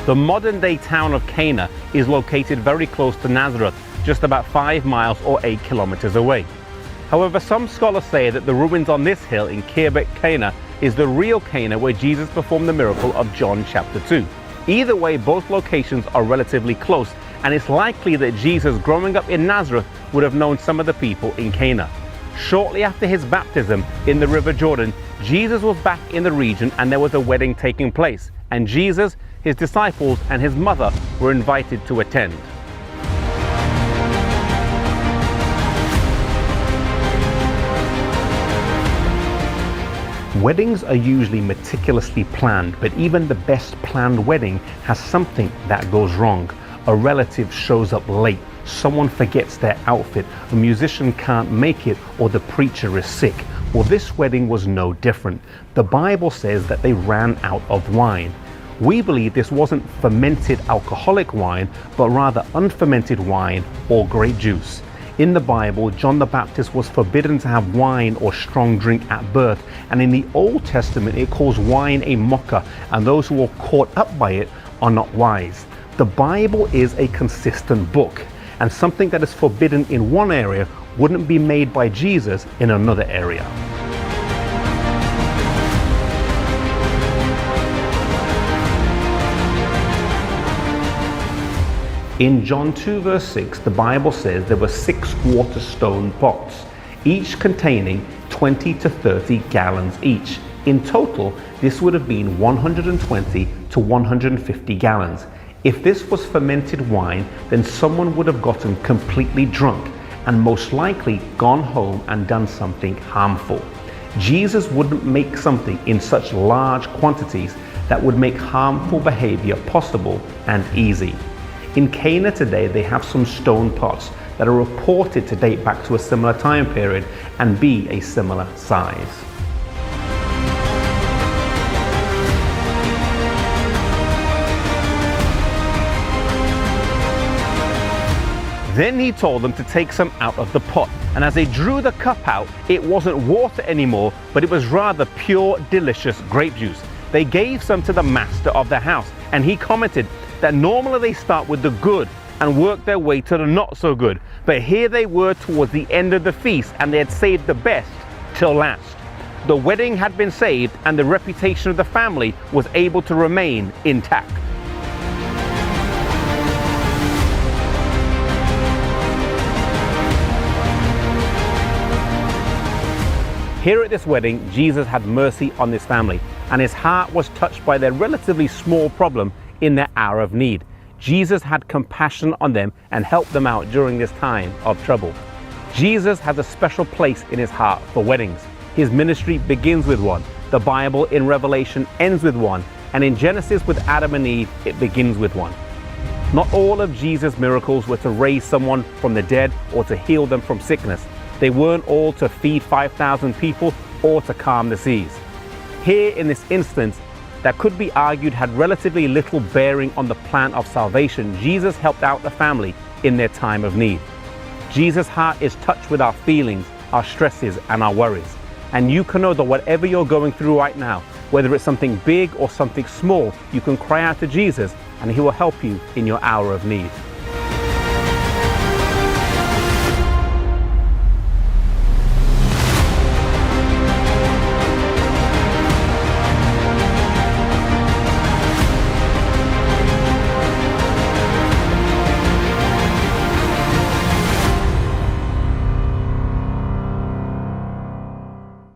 The modern-day town of Cana is located very close to Nazareth, just about 5 miles or 8 kilometers away. However, some scholars say that the ruins on this hill in Kirbet Cana is the real Cana where Jesus performed the miracle of John chapter 2. Either way, both locations are relatively close, and it's likely that Jesus, growing up in Nazareth, would have known some of the people in Cana. Shortly after his baptism in the River Jordan, Jesus was back in the region and there was a wedding taking place, and Jesus, his disciples, and his mother were invited to attend. Weddings are usually meticulously planned, but even the best planned wedding has something that goes wrong. A relative shows up late, someone forgets their outfit, a musician can't make it, or the preacher is sick. Well, this wedding was no different. The Bible says that they ran out of wine. We believe this wasn't fermented alcoholic wine, but rather unfermented wine or grape juice. In the Bible, John the Baptist was forbidden to have wine or strong drink at birth, and in the Old Testament it calls wine a mocker, and those who are caught up by it are not wise. The Bible is a consistent book, and something that is forbidden in one area wouldn't be made by Jesus in another area. In John 2 verse 6, the Bible says there were 6 water stone pots, each containing 20 to 30 gallons each. In total, this would have been 120 to 150 gallons. If this was fermented wine, then someone would have gotten completely drunk and most likely gone home and done something harmful. Jesus wouldn't make something in such large quantities that would make harmful behavior possible and easy. In Cana today, they have some stone pots that are reported to date back to a similar time period and be a similar size. Then he told them to take some out of the pot, and as they drew the cup out, it wasn't water anymore, but it was rather pure, delicious grape juice. They gave some to the master of the house, and he commented that normally they start with the good and work their way to the not so good, but here they were towards the end of the feast and they had saved the best till last. The wedding had been saved and the reputation of the family was able to remain intact. Here at this wedding, Jesus had mercy on this family, and his heart was touched by their relatively small problem in their hour of need. Jesus had compassion on them and helped them out during this time of trouble. Jesus has a special place in his heart for weddings. His ministry begins with one. The Bible in Revelation ends with one. And in Genesis with Adam and Eve, it begins with one. Not all of Jesus' miracles were to raise someone from the dead or to heal them from sickness. They weren't all to feed 5,000 people or to calm the seas. Here in this instance, that could be argued had relatively little bearing on the plan of salvation, Jesus helped out the family in their time of need. Jesus' heart is touched with our feelings, our stresses, and our worries. And you can know that whatever you're going through right now, whether it's something big or something small, you can cry out to Jesus and he will help you in your hour of need.